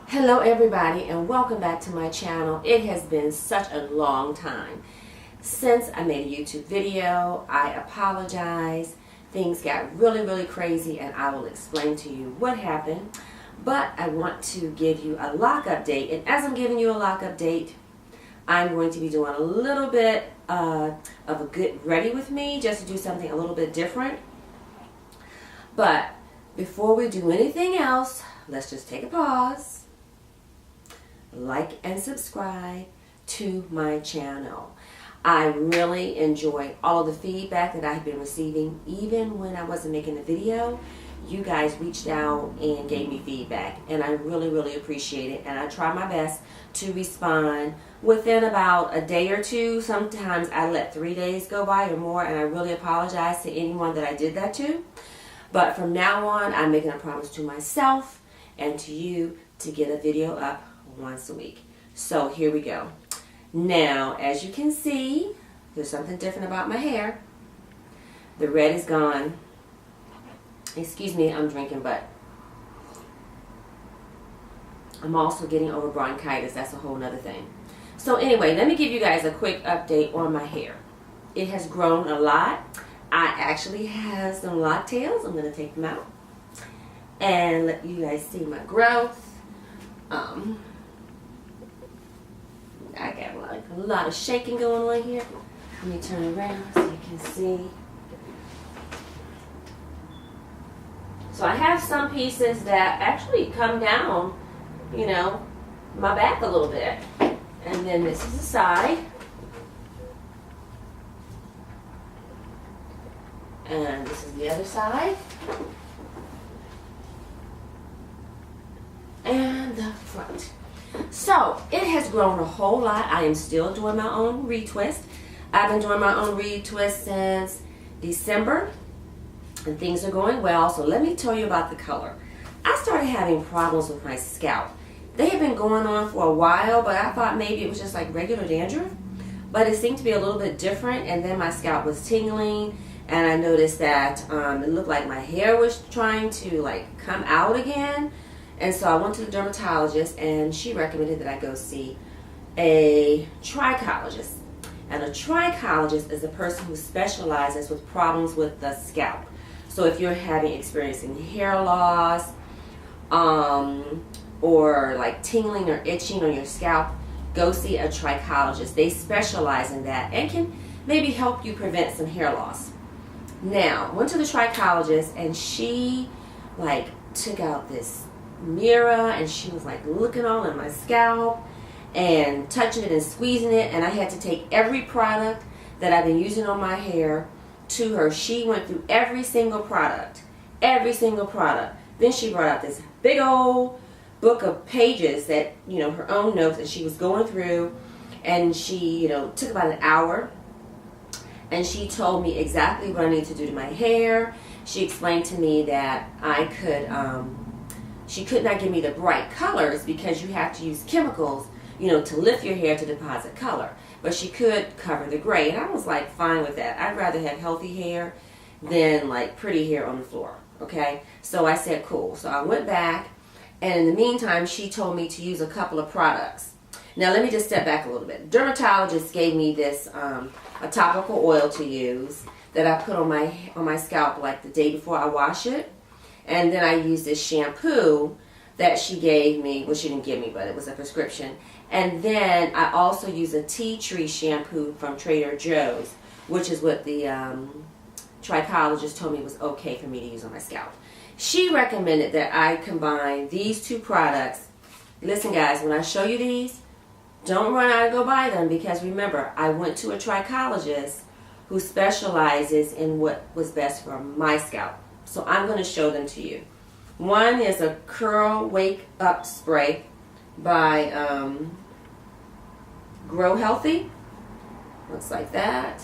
Hello everybody and welcome back to my channel. It has been such a long time since I made a YouTube video. I apologize. Things got really crazy and I will explain to you what happened. But I want to give you a lock update, and as I'm giving you a lock update, I'm going to be doing a little bit of a get ready with me, just to do something a little bit different. But before we do anything else, let's just take a pause. Like and subscribe to my channel. I really enjoy all of the feedback that I've been receiving. Even when I wasn't making the video, you guys reached out and gave me feedback, and I really appreciate it, and I try my best to respond within about a day or two. Sometimes I let 3 days go by or more, and I really apologize to anyone that I did that to. But from now on, I'm making a promise to myself and to you to get a video up once a week. So here we go. Now, as you can see, there's something different about my hair. The red is gone. Excuse me, I'm drinking, but I'm also getting over bronchitis. That's a whole nother thing. So anyway, let me give you guys a quick update on my hair. It has grown a lot. I actually have some lock tails. I'm going to take them out and let you guys see my growth. I got like a lot of shaking going on here. Let me turn around so you can see. So I have some pieces that actually come down, you know, my back a little bit. And then this is the side. And this is the other side. And the front. So it has grown a whole lot. I am still doing my own retwist. I've been doing my own retwist since December, and things are going well. So let me tell you about the color. I started having problems with my scalp. They have been going on for a while, but I thought maybe it was just like regular dandruff, but it seemed to be a little bit different. And then my scalp was tingling, and I noticed that it looked like my hair was trying to like come out again. And so I went to the dermatologist, and she recommended that I go see a trichologist. And a trichologist is a person who specializes with problems with the scalp. So if you're experiencing hair loss, or like tingling or itching on your scalp, go see a trichologist. They specialize in that and can maybe help you prevent some hair loss. Now, went to the trichologist, and she like took out this mirror, and she was like looking all in my scalp and touching it and squeezing it, and I had to take every product that I've been using on my hair to her. She went through every single product. Then she brought out this big old book of pages that, you know, her own notes, and she was going through, and she, you know, took about an hour, and she told me exactly what I need to do to my hair. She explained to me that I could she could not give me the bright colors because you have to use chemicals, you know, to lift your hair to deposit color. But she could cover the gray, and I was like fine with that. I'd rather have healthy hair than like pretty hair on the floor, okay? So I said cool. So I went back, and in the meantime, she told me to use a couple of products. Now let me just step back a little bit. Dermatologist gave me this a topical oil to use that I put on my scalp like the day before I wash it. And then I used this shampoo that she gave me. Well, she didn't give me, but it was a prescription. And then I also use a tea tree shampoo from Trader Joe's, which is what the trichologist told me was okay for me to use on my scalp. She recommended that I combine these two products. Listen, guys, when I show you these, don't run out and go buy them, because remember, I went to a trichologist who specializes in what was best for my scalp. So I'm going to show them to you. One is a Curl Wake Up Spray by Grow Healthy. Looks like that.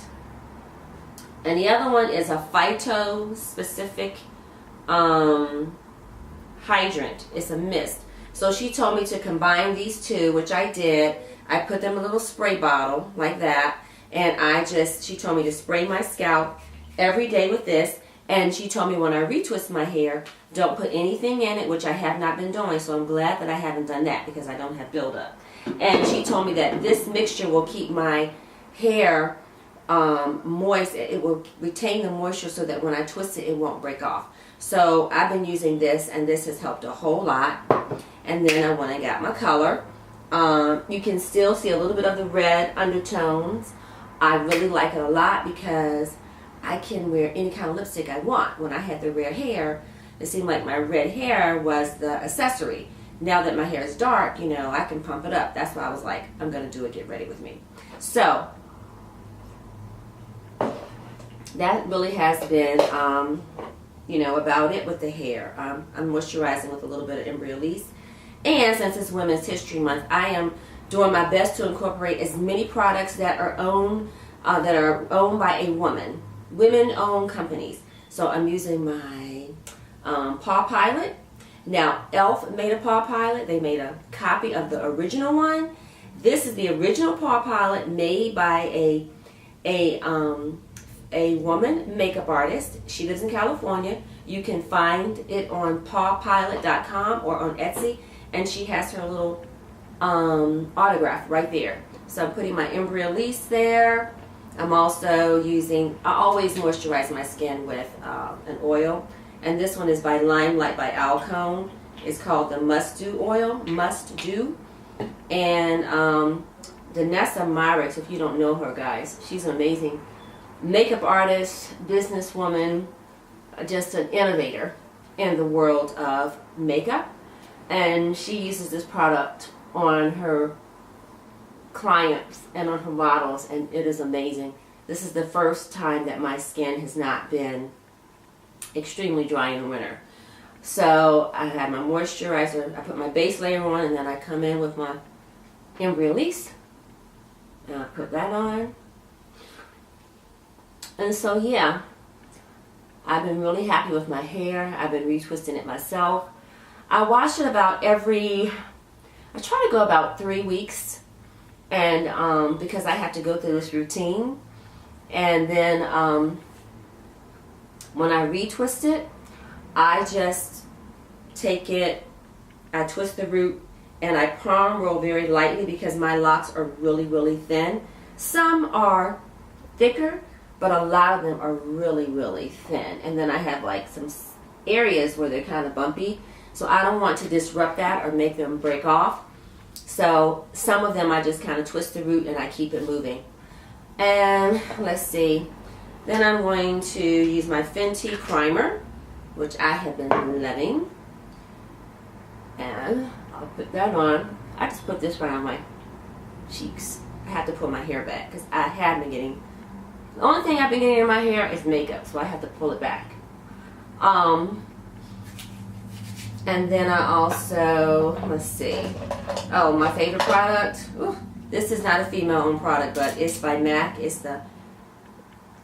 And the other one is a phyto-specific hydrant. It's a mist. So she told me to combine these two, which I did. I put them in a little spray bottle like that. And she told me to spray my scalp every day with this. And she told me when I retwist my hair, don't put anything in it, which I have not been doing. So I'm glad that I haven't done that because I don't have buildup. And she told me that this mixture will keep my hair moist. It will retain the moisture so that when I twist it, it won't break off. So I've been using this, and this has helped a whole lot. And then when I got my color, you can still see a little bit of the red undertones. I really like it a lot because I can wear any kind of lipstick I want. When I had the red hair, it seemed like my red hair was the accessory. Now that my hair is dark, you know, I can pump it up. That's why I was like, I'm going to do it, get ready with me. So, that really has been, you know, about it with the hair. I'm moisturizing with a little bit of Mineralize. And since it's Women's History Month, I am doing my best to incorporate as many products that are owned by a woman. Women-owned companies. So I'm using my Paw Pilot. Now, e.l.f. made a Paw Pilot. They made a copy of the original one. This is the original Paw Pilot made by a woman makeup artist. She lives in California. You can find it on pawpilot.com or on Etsy. And she has her little autograph right there. So I'm putting my Mineralize there. I'm also using, I always moisturize my skin with an oil. And this one is by Limelight by Alcone. It's called the Must Do oil. Must Do. And Danessa Myricks, if you don't know her, guys, she's an amazing makeup artist, businesswoman, just an innovator in the world of makeup. And she uses this product on her clients and on her models, and it is amazing. This is the first time that my skin has not been extremely dry in the winter. So I have my moisturizer, I put my base layer on, and then I come in with my Mineralize, and I put that on. And so yeah, I've been really happy with my hair. I've been retwisting it myself. I wash it about I try to go about 3 weeks, and because I have to go through this routine. And then when I retwist it, I just take it, I twist the root, and I palm roll very lightly because my locks are really, really thin. Some are thicker, but a lot of them are really, really thin. And then I have like some areas where they're kind of bumpy. So I don't want to disrupt that or make them break off. So some of them I just kind of twist the root and I keep it moving. And let's see. Then I'm going to use my Fenty primer, which I have been loving. And I'll put that on. I just put this right on my cheeks. I have to pull my hair back because I have been getting, the only thing I've been getting in my hair is makeup, so I have to pull it back. And then I also, let's see, oh, my favorite product. Ooh, this is not a female-owned product, but it's by MAC. It's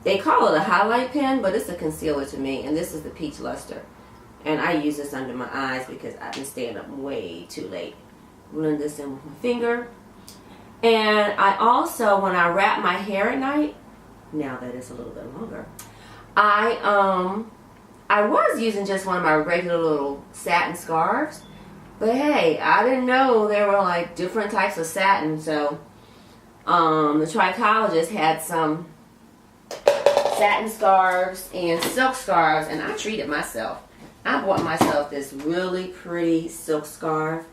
they call it a highlight pen, but it's a concealer to me. And this is the Peach Luster. And I use this under my eyes because I've been staying up way too late. Blend this in with my finger. And I also, when I wrap my hair at night, now that it's a little bit longer, I was using just one of my regular little satin scarves, but hey, I didn't know there were like different types of satin. So the trichologist had some satin scarves and silk scarves, and I treated myself. I bought myself this really pretty silk scarf,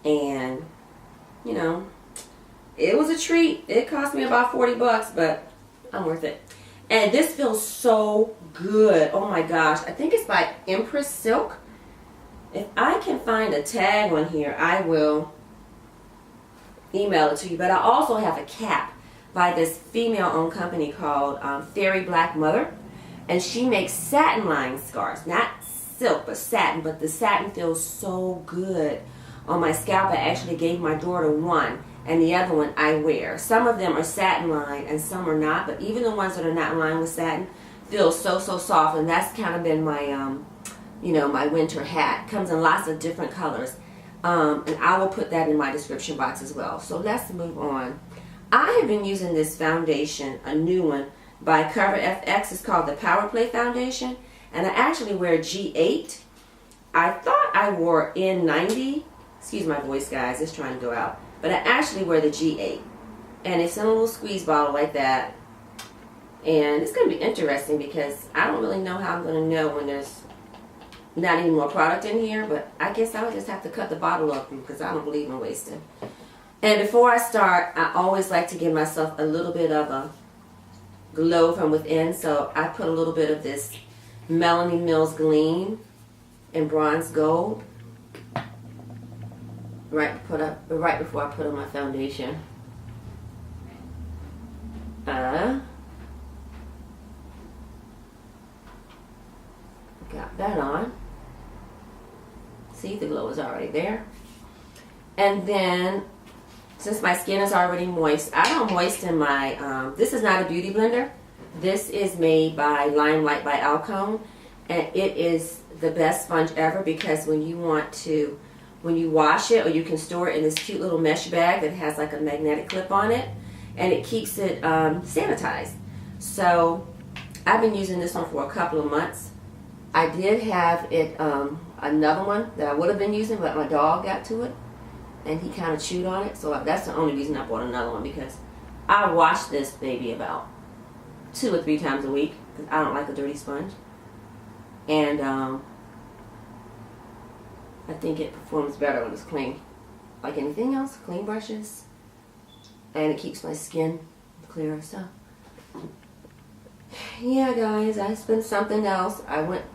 and you know, it was a treat. It cost me about 40 bucks, but I'm worth it. And this feels so good. Oh my gosh. I think it's by Empress Silk. If I can find a tag on here, I will email it to you. But I also have a cap by this female-owned company called Fairy Black Mother. And she makes satin-lined scarves. Not silk, but satin. But the satin feels so good on my scalp. I actually gave my daughter one, and the other one I wear. Some of them are satin lined and some are not, but even the ones that are not lined with satin feel so soft. And that's kind of been my you know, my winter hat. Comes in lots of different colors, and I will put that in my description box as well. So let's move on. I have been using this foundation, a new one by Cover FX. It's called the Power Play Foundation, And I actually wear G8. I thought I wore N90. Excuse my voice, guys. It's trying to go out. But I actually wear the G8. And it's in a little squeeze bottle like that. And it's going to be interesting because I don't really know how I'm going to know when there's not any more product in here. But I guess I'll just have to cut the bottle open because I don't believe in wasting. And before I start, I always like to give myself a little bit of a glow from within. So I put a little bit of this Melanie Mills Gleam in bronze gold right before I put on my foundation. Got that on. See, the glow is already there. And then, since my skin is already moist, I don't moisten my, this is not a beauty blender. This is made by Limelight by Alcone. And it is the best sponge ever because when you wash it, or you can store it in this cute little mesh bag that has like a magnetic clip on it. And it keeps it sanitized. So, I've been using this one for a couple of months. I did have it, another one that I would have been using, but my dog got to it. And he kind of chewed on it. So that's the only reason I bought another one, because I wash this baby about 2 or 3 times a week because I don't like a dirty sponge. And I think it performs better when it's clean. Like anything else, clean brushes. And it keeps my skin clearer. So yeah, guys, it's been something else. I went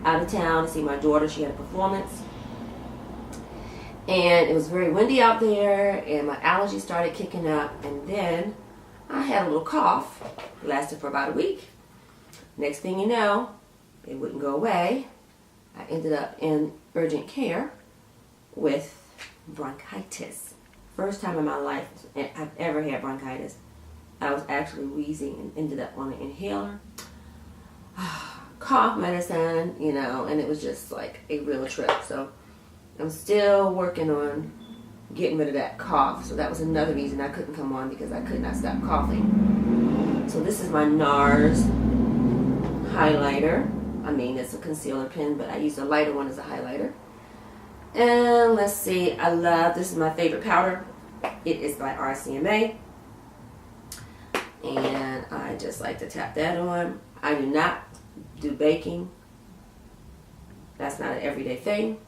out of town to see my daughter. She had a performance. And it was very windy out there, and my allergies started kicking up, and then I had a little cough. It lasted for about a week. Next thing you know, it wouldn't go away. I ended up in urgent care with bronchitis. First time in my life I've ever had bronchitis. I was actually wheezing and ended up on an inhaler. Cough medicine, you know, and it was just like a real trip. So I'm still working on getting rid of that cough. So that was another reason I couldn't come on, because I could not stop coughing. So this is my NARS highlighter. I mean, it's a concealer pen, but I use a lighter one as a highlighter. And let's see, this is my favorite powder. It is by RCMA. And I just like to tap that on. I do not do baking. That's not an everyday thing.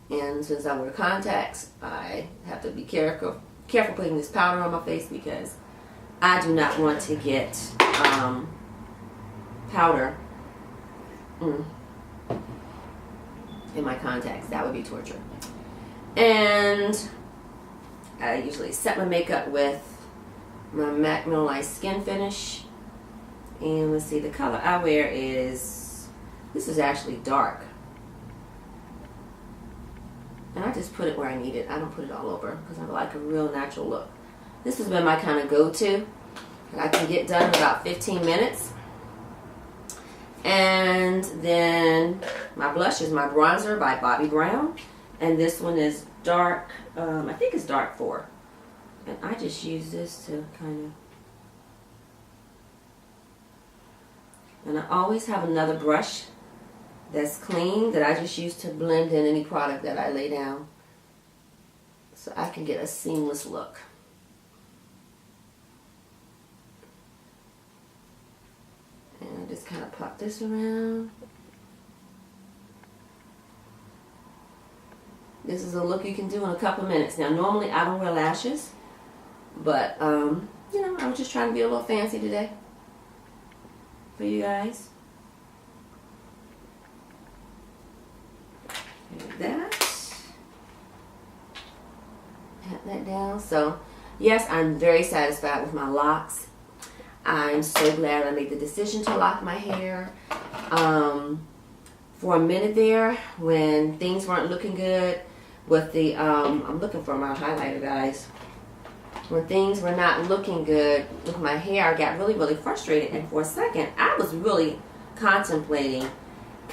And since I wear contacts, I have to be careful putting this powder on my face, because I do not want to get powder in my contacts. That would be torture. And I usually set my makeup with my MAC Mineralize Skinfinish. And let's see, the color I wear is, this is actually dark. And I just put it where I need it. I don't put it all over because I like a real natural look. This has been my kind of go-to. I can get done in about 15 minutes. And then my blush is my bronzer by Bobbi Brown. And this one is dark, I think it's dark 4. And I just use this to kind of... And I always have another brush that's clean that I just use to blend in any product that I lay down, so I can get a seamless look. And I just kind of pop this around. This is a look you can do in a couple of minutes. Now, normally I don't wear lashes, but you know, I was just trying to be a little fancy today for you guys. Like that. Pat that down. So, yes, I'm very satisfied with my locks. I'm so glad I made the decision to lock my hair. For a minute there, when things weren't looking good with the, I'm looking for my highlighter, guys. When things were not looking good with my hair, I got really, really frustrated. And for a second, I was really contemplating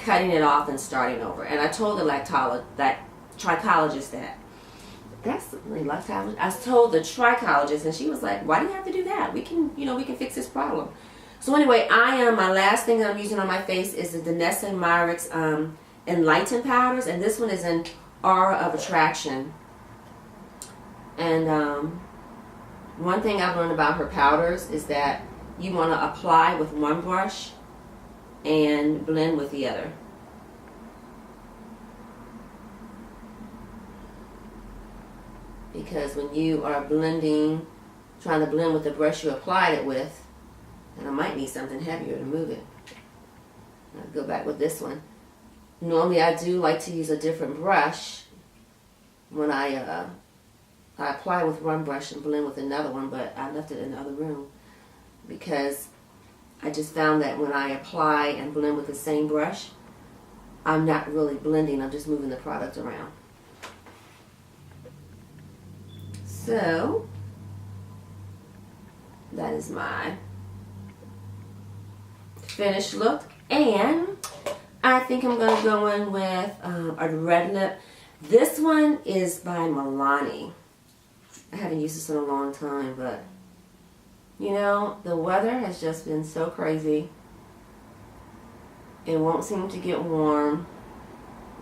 cutting it off and starting over. And I told the trichologist that. That's really lactologist. I told the trichologist, and she was like, "Why do you have to do that? We can, you know, we can fix this problem." So anyway, my last thing that I'm using on my face is the Danessa and Myricks Enlighten powders, and this one is in Aura of Attraction. And one thing I've learned about her powders is that you want to apply with one brush and blend with the other. Because when you are blending, trying to blend with the brush you applied it with, and I might need something heavier to move it. I'll go back with this one. Normally I do like to use a different brush when I apply with one brush and blend with another one, but I left it in the other room because I just found that when I apply and blend with the same brush, I'm not really blending, I'm just moving the product around. So, that is my finished look, and I think I'm going to go in with a red lip. This one is by Milani. I haven't used this in a long time, but you know, the weather has just been so crazy. It won't seem to get warm.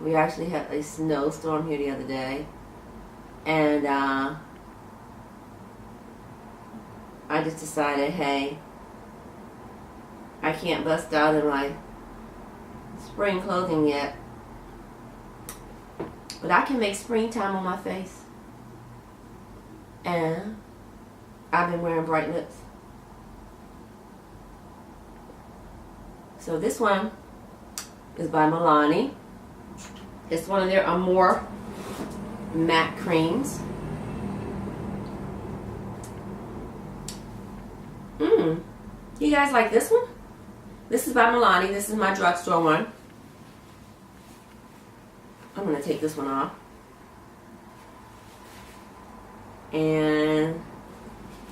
We actually had a snowstorm here the other day, and I just decided, hey, I can't bust out in my spring clothing yet, but I can make springtime on my face. And I've been wearing bright lips. So this one is by Milani. It's one of their Amore matte creams. You guys like this one? This is by Milani. This is my drugstore one. I'm going to take this one off. And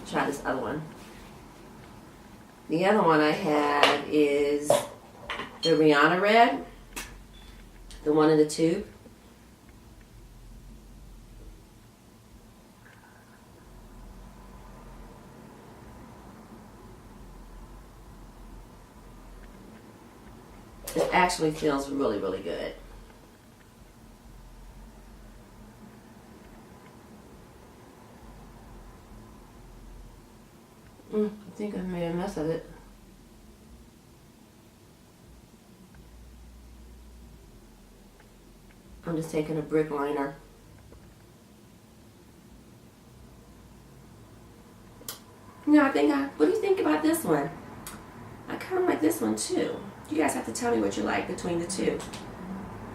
try this other one. The other one I have is the Rihanna Red. The one in the tube. It actually feels really, really good. I think I made a mess of it. I'm just taking a brick liner. No, what do you think about this one? I kind of like this one too. You guys have to tell me what you like between the two.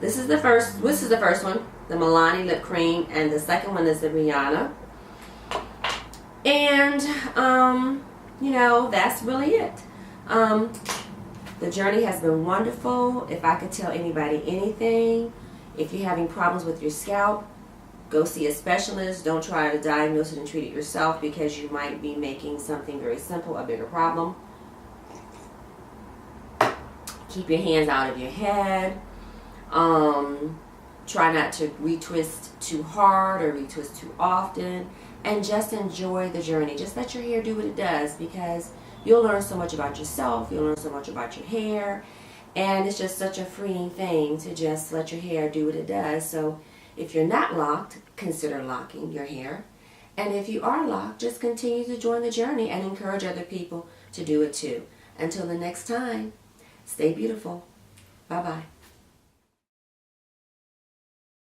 This is the first one, the Milani lip cream, and the second one is the Rihanna. And you know, that's really it. The journey has been wonderful. If I could tell anybody anything, if you're having problems with your scalp, go see a specialist. Don't try to diagnose it and treat it yourself, because you might be making something very simple a bigger problem. Keep your hands out of your head. Try not to retwist too hard or retwist too often. And just enjoy the journey. Just let your hair do what it does, because you'll learn so much about yourself. You'll learn so much about your hair. And it's just such a freeing thing to just let your hair do what it does. So if you're not locked, consider locking your hair. And if you are locked, just continue to join the journey and encourage other people to do it too. Until the next time, stay beautiful. Bye-bye.